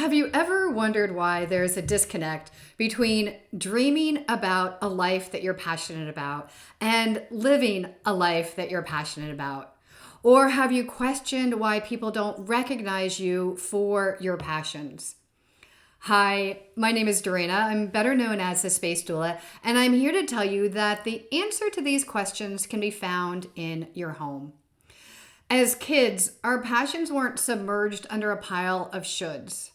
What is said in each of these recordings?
Have you ever wondered why there's a disconnect between dreaming about a life that you're passionate about and living a life that you're passionate about? Or have you questioned why people don't recognize you for your passions? Hi, my name is Dorena. I'm better known as the Space Doula, and I'm here to tell you that the answer to these questions can be found in your home. As kids, our passions weren't submerged under a pile of shoulds.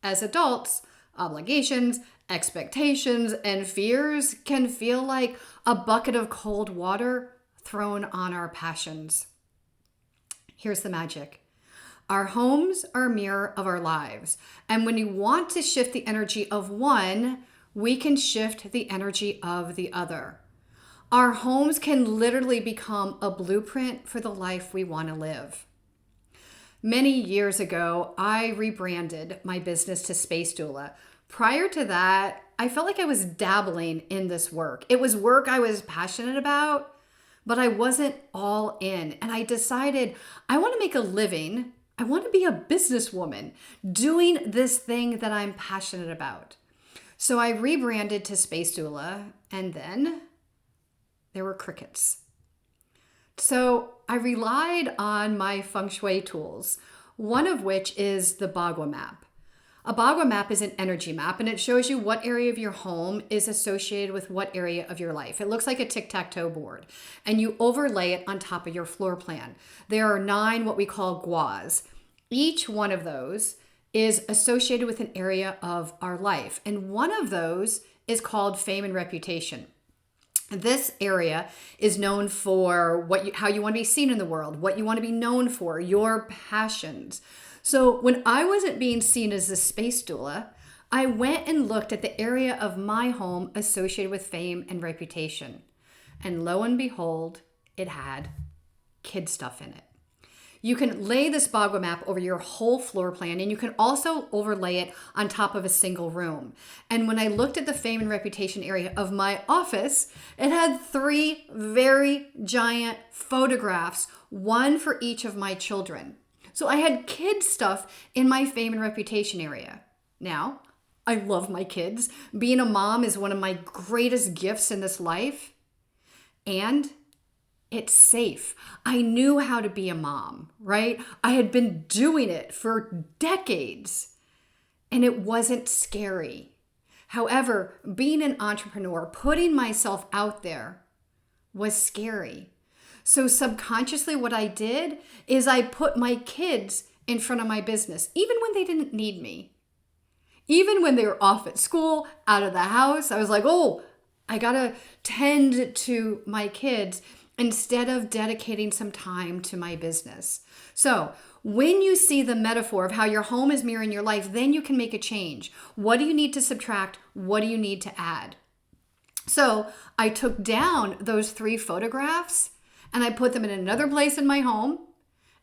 As adults, obligations, expectations, and fears can feel like a bucket of cold water thrown on our passions. Here's the magic. Our homes are a mirror of our lives. And when you want to shift the energy of one, we can shift the energy of the other. Our homes can literally become a blueprint for the life we want to live. Many years ago, I rebranded my business to Space Doula. Prior to that, I felt like I was dabbling in this work. It was work I was passionate about, but I wasn't all in. And I decided I want to make a living. I want to be a businesswoman doing this thing that I'm passionate about. So I rebranded to Space Doula, and then there were crickets. So I relied on my feng shui tools, one of which is the Bagua map. A Bagua map is an energy map, and it shows you what area of your home is associated with what area of your life. It looks like a tic-tac-toe board, and you overlay it on top of your floor plan. There are 9 what we call guas. Each one of those is associated with an area of our life, and one of those is called fame and reputation. This area is known for how you want to be seen in the world, what you want to be known for, your passions. So when I wasn't being seen as a space doula, I went and looked at the area of my home associated with fame and reputation. And lo and behold, it had kid stuff in it. You can lay this Bagua map over your whole floor plan, and you can also overlay it on top of a single room. And when I looked at the fame and reputation area of my office, it had 3 very giant photographs, one for each of my children. So I had kid stuff in my fame and reputation area. Now, I love my kids. Being a mom is one of my greatest gifts in this life. And it's safe. I knew how to be a mom, right? I had been doing it for decades, and it wasn't scary. However, being an entrepreneur, putting myself out there was scary. So subconsciously what I did is I put my kids in front of my business, even when they didn't need me. Even when they were off at school, out of the house, I was like, oh, I gotta tend to my kids instead of dedicating some time to my business. So when you see the metaphor of how your home is mirroring your life, then you can make a change. What do you need to subtract? What do you need to add? So I took down those 3 photographs and I put them in another place in my home,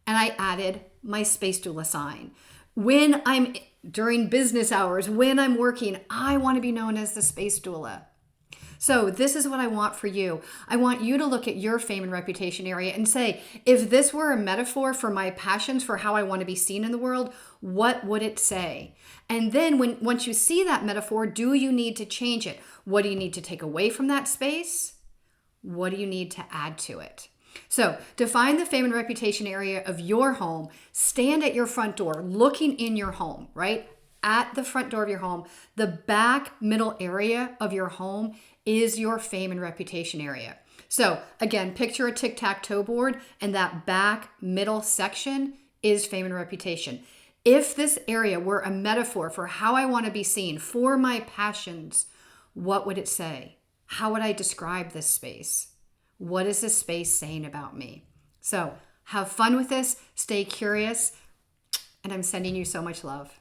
and I added my Space Doula sign. When I'm during business hours, when I'm working, I want to be known as the Space Doula. So this is what I want for you. I want you to look at your fame and reputation area and say, if this were a metaphor for my passions, for how I want to be seen in the world, what would it say? And then once you see that metaphor, do you need to change it? What do you need to take away from that space? What do you need to add to it? So define the fame and reputation area of your home. Stand at your front door, looking in your home, right? At the front door of your home, the back middle area of your home is your fame and reputation area. So again, picture a tic-tac-toe board, and that back middle section is fame and reputation. If this area were a metaphor for how I want to be seen, for my passions, what would it say? How would I describe this space? What is this space saying about me? So have fun with this, stay curious, and I'm sending you so much love.